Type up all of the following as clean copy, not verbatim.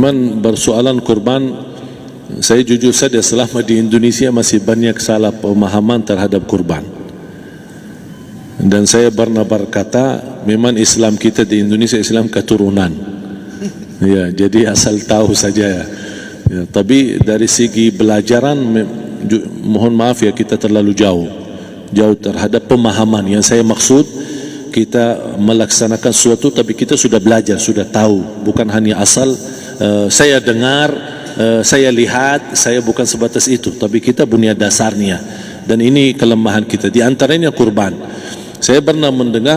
Teman bersoalan kurban, saya jujur saja selama di Indonesia masih banyak salah pemahaman terhadap kurban. Dan saya pernah berkata, memang Islam kita di Indonesia Islam keturunan. Ya, jadi asal tahu saja ya. Ya, tapi dari segi belajaran, mohon maaf ya, kita terlalu jauh terhadap pemahaman. Yang saya maksud, kita melaksanakan sesuatu tapi kita sudah belajar, sudah tahu, bukan hanya asal saya dengar, saya lihat, saya bukan sebatas itu, tapi kita punya dasarnya. Dan ini kelemahan kita, di antaranya kurban. Saya pernah mendengar,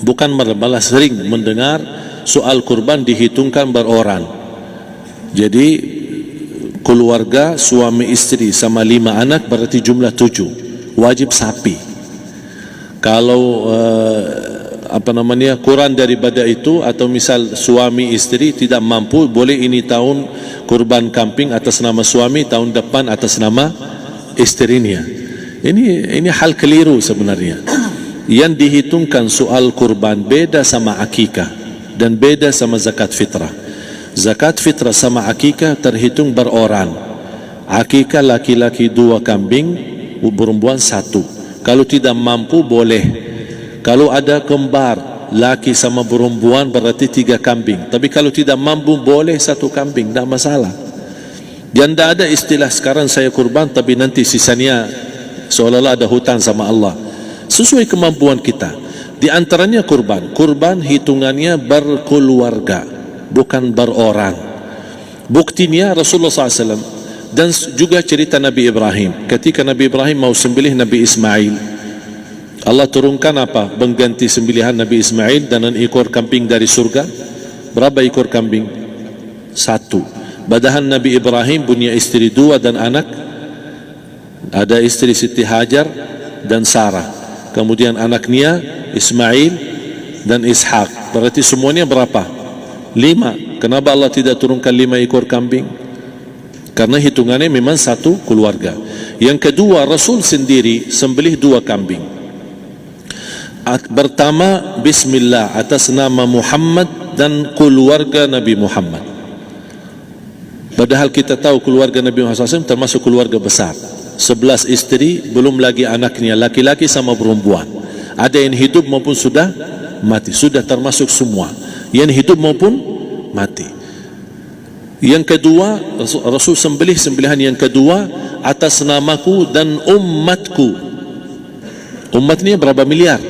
bukan malah sering mendengar soal kurban dihitungkan berorang. Jadi keluarga suami istri sama 5 anak berarti jumlah 7, wajib sapi. Kalau kurang daripada itu, atau misal suami istri tidak mampu, boleh ini tahun kurban kambing atas nama suami, tahun depan atas nama istrinya. Ini hal keliru sebenarnya. Yang dihitungkan soal kurban beda sama akikah dan beda sama zakat fitrah. Zakat fitrah sama akikah terhitung berorang. Akikah laki-laki 2 kambing, perempuan 1. Kalau tidak mampu boleh. Kalau ada kembar laki sama perempuan berarti 3 kambing. Tapi kalau tidak mampu boleh 1 kambing, tidak masalah. Dan tidak ada istilah sekarang saya kurban tapi nanti sisanya seolah-olah ada hutang sama Allah. Sesuai kemampuan kita. Di antaranya kurban. Kurban hitungannya berkeluarga, bukan berorang. Buktinya Rasulullah SAW dan juga cerita Nabi Ibrahim. Ketika Nabi Ibrahim mau sembelih Nabi Ismail, Allah turunkan apa? Mengganti sembelihan Nabi Ismail dengan ekor kambing dari surga. Berapa ekor kambing? 1. Padahal Nabi Ibrahim punya istri 2 dan anak. Ada istri Siti Hajar dan Sarah. Kemudian anaknya Ismail dan Ishak. Berarti semuanya berapa? 5. Kenapa Allah tidak turunkan 5 ekor kambing? Karena hitungannya memang 1 keluarga. Yang kedua, Rasul sendiri sembelih 2 kambing. Pertama, Bismillah atas nama Muhammad dan keluarga Nabi Muhammad. Padahal kita tahu keluarga Nabi Muhammad SAW termasuk keluarga besar. 11 istri, belum lagi anaknya, laki-laki sama perempuan. Ada yang hidup maupun sudah mati. Sudah termasuk semua, yang hidup maupun mati. Yang kedua, Rasul sembelih sembelihan yang kedua atas namaku dan umatku. Umat ini berapa miliar?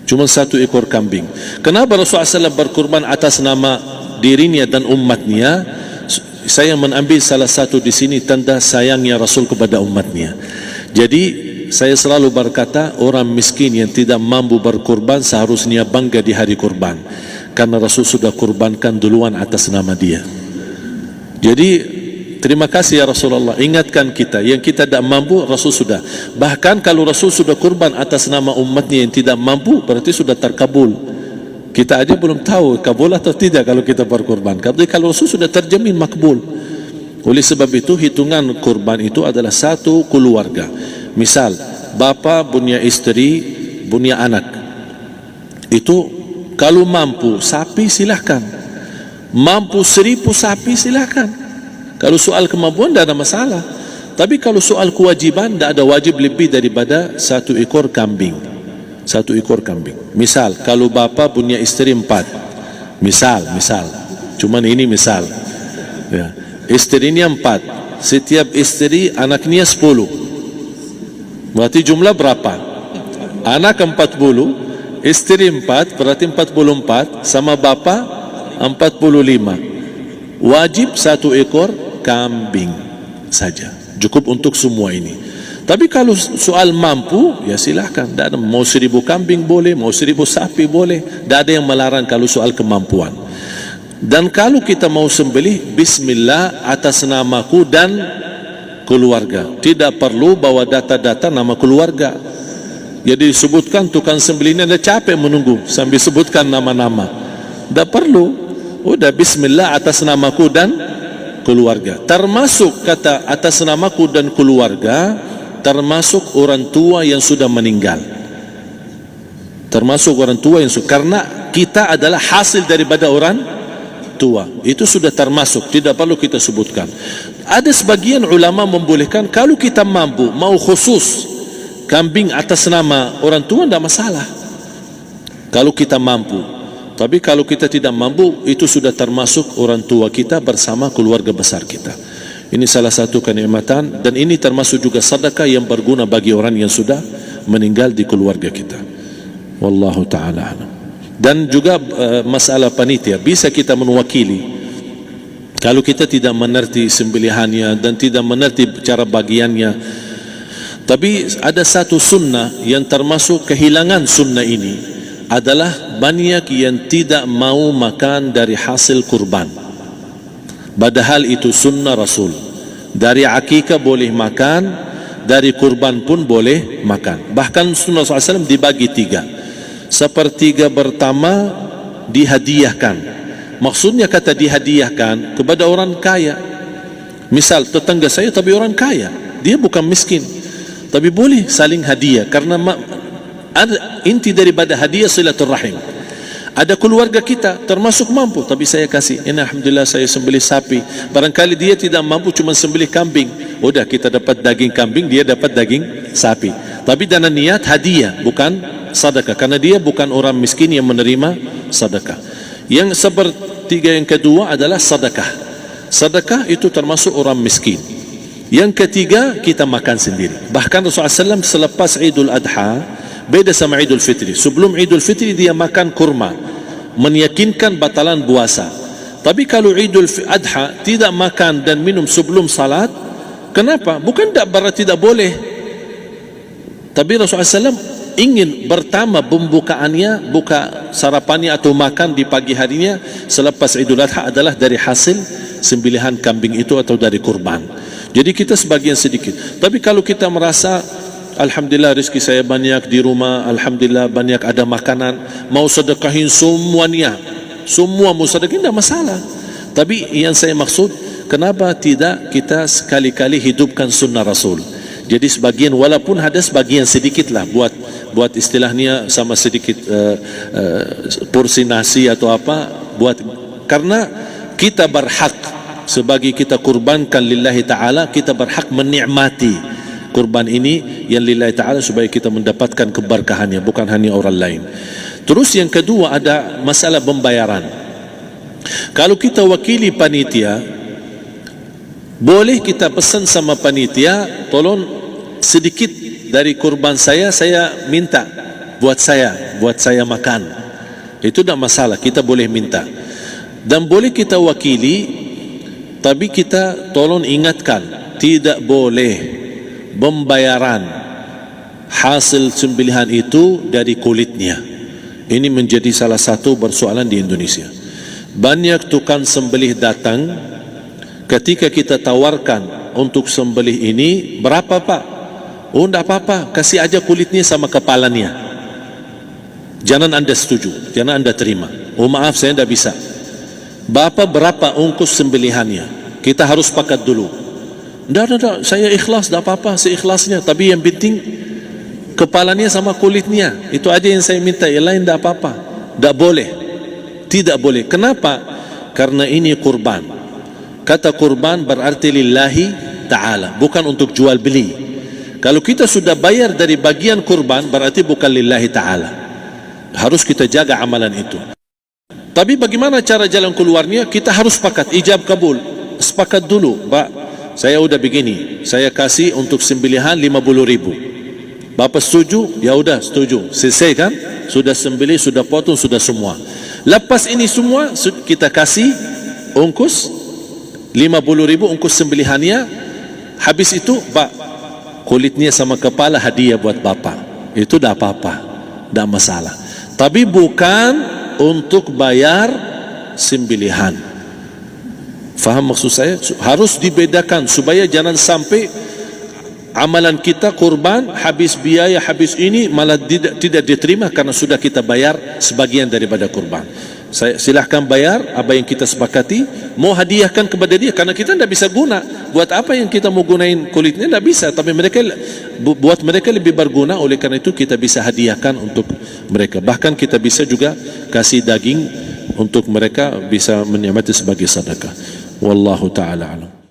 Cuma 1 ekor kambing. Kenapa Rasulullah SAW berkurban atas nama dirinya dan umatnya? Saya mengambil salah satu di sini tanda sayangnya Rasul kepada umatnya. Jadi saya selalu berkata, orang miskin yang tidak mampu berkurban seharusnya bangga di hari kurban, karena Rasul sudah kurbankan duluan atas nama dia. Jadi terima kasih ya Rasulullah, ingatkan kita. Yang kita tidak mampu, Rasul sudah. Bahkan kalau Rasul sudah kurban atas nama umatnya yang tidak mampu, berarti sudah terkabul. Kita aja belum tahu kabul atau tidak kalau kita berkurban. Tapi kalau Rasul sudah terjamin makbul. Oleh sebab itu hitungan kurban itu adalah 1 keluarga. Misal bapa punya istri, punya anak. Itu kalau mampu sapi silahkan. Mampu 1000 sapi silahkan. Kalau soal kemampuan tidak ada masalah. Tapi kalau soal kewajiban, tidak ada wajib lebih daripada 1 ekor kambing. 1 ekor kambing. Misal kalau bapa punya istri 4, misal cuman ini misal ya, istrinya 4, setiap istri anaknya 10, berarti jumlah berapa? Anak 40, istri 4, berarti 44, sama bapa 45. Wajib 1 ekor kambing saja, cukup untuk semua ini. Tapi kalau soal mampu, ya silahkan. Mau 1000 kambing boleh, mau 1000 sapi boleh. Tidak ada yang melarang kalau soal kemampuan. Dan kalau kita mau sembelih, Bismillah atas namaku dan keluarga. Tidak perlu bawa data-data nama keluarga. Jadi disebutkan tukang sembelihnya ada capek menunggu sambil sebutkan nama-nama. Tidak perlu. Udah Bismillah atas namaku dan keluarga. Termasuk kata atas namaku dan keluarga, termasuk orang tua yang sudah meninggal. Termasuk orang tua yang sudah, karena kita adalah hasil daripada orang tua. Itu sudah termasuk, tidak perlu kita sebutkan. Ada sebagian ulama membolehkan kalau kita mampu, mau khusus kambing atas nama orang tua, tidak masalah kalau kita mampu. Tapi kalau kita tidak mampu, itu sudah termasuk orang tua kita bersama keluarga besar kita. Ini salah satu kenikmatan, dan ini termasuk juga sedekah yang berguna bagi orang yang sudah meninggal di keluarga kita. Wallahu ta'ala a'lam. Dan juga masalah panitia, bisa kita mewakili kalau kita tidak mengerti sembelihannya dan tidak mengerti cara bagiannya. Tapi ada satu sunnah yang termasuk kehilangan sunnah ini, adalah banyak yang tidak mau makan dari hasil kurban, padahal itu sunnah Rasul. Dari akikah boleh makan, dari kurban pun boleh makan. Bahkan sunnah SAW dibagi 3. Sepertiga pertama dihadiahkan. Maksudnya kata dihadiahkan kepada orang kaya. Misal tetangga saya tapi orang kaya, dia bukan miskin, tapi boleh saling hadiah. Karena inti daripada hadiah silaturrahim. Ada keluarga kita termasuk mampu, tapi saya kasih, ini alhamdulillah saya sembelih sapi. Barangkali dia tidak mampu, cuma sembelih kambing, udah kita dapat daging kambing, dia dapat daging sapi. Tapi dengan niat hadiah, bukan sedekah, karena dia bukan orang miskin yang menerima sedekah. Yang sepertiga yang kedua adalah sedekah. Sedekah itu termasuk orang miskin. Yang ketiga, kita makan sendiri. Bahkan Rasulullah SAW selepas Idul Adha, beda sama Idul Fitri. Sebelum Idul Fitri dia makan kurma, meyakinkan batalan puasa. Tapi kalau Idul Adha tidak makan dan minum sebelum salat, kenapa? Bukan tak berarti tidak boleh, tapi Rasulullah SAW ingin pertama pembukaannya, buka sarapannya atau makan di pagi harinya selepas Idul Adha adalah dari hasil sembelihan kambing itu atau dari kurban. Jadi kita sebagian sedikit. Tapi kalau kita merasa alhamdulillah rezeki saya banyak di rumah, alhamdulillah banyak ada makanan, mau sedekahin semuanya, semua mau sedekahin, tidak masalah. Tapi yang saya maksud, kenapa tidak kita sekali-kali hidupkan sunnah Rasul? Jadi sebagian, walaupun ada sebagian sedikit lah, buat istilahnya sama sedikit porsi nasi atau apa, buat, karena kita berhak sebagai kita kurbankan lillahi ta'ala, kita berhak menikmati kurban ini yang lillahi ta'ala supaya kita mendapatkan keberkahannya, bukan hanya orang lain. Terus yang kedua ada masalah pembayaran. Kalau kita wakili panitia, boleh kita pesan sama panitia, tolong sedikit dari kurban saya minta buat saya makan. Itu tidak masalah, kita boleh minta. Dan boleh kita wakili, tapi kita tolong ingatkan, tidak boleh pembayaran hasil sembelihan itu dari kulitnya. Ini menjadi salah satu persoalan di Indonesia. Banyak tukang sembelih datang, ketika kita tawarkan untuk sembelih ini, berapa pak? Oh tidak apa-apa, kasih aja kulitnya sama kepalanya. Jangan anda setuju, jangan anda terima. Oh maaf saya tidak bisa. Bapak berapa ongkos sembelihannya? Kita harus sepakat dulu. Tidak, saya ikhlas, tidak apa-apa, seikhlasnya. Tapi yang penting kepalanya sama kulitnya. Itu aja yang saya minta, yang lain tidak apa-apa. Tidak boleh, tidak boleh. Kenapa? Karena ini kurban. Kata kurban berarti lillahi ta'ala, bukan untuk jual beli. Kalau kita sudah bayar dari bagian kurban, berarti bukan lillahi ta'ala. Harus kita jaga amalan itu. Tapi bagaimana cara jalan keluarnya? Kita harus sepakat, ijab kabul. Sepakat dulu, Pak, saya udah begini, saya kasih untuk sembelihan 50.000. Bapak setuju? Ya udah setuju. Selesai kan? Sudah sembelih, sudah potong, sudah semua. Lepas ini semua kita kasih ongkos 50.000 ongkos sembelihannya. Habis itu, Pak, kulitnya sama kepala hadiah buat Bapak. Itu dah apa-apa, dah masalah. Tapi bukan untuk bayar sembelihan. Faham maksud saya? Harus dibedakan supaya jangan sampai amalan kita kurban habis biaya, habis ini malah tidak diterima karena sudah kita bayar sebagian daripada kurban. Saya silahkan bayar apa yang kita sepakati, mau hadiahkan kepada dia karena kita tidak bisa guna. Buat apa yang kita mau gunain kulitnya? Tidak bisa. Tapi mereka, buat mereka lebih berguna, oleh karena itu kita bisa hadiahkan untuk mereka. Bahkan kita bisa juga kasih daging untuk mereka bisa menikmati sebagai sedekah. Wallahu taala alam.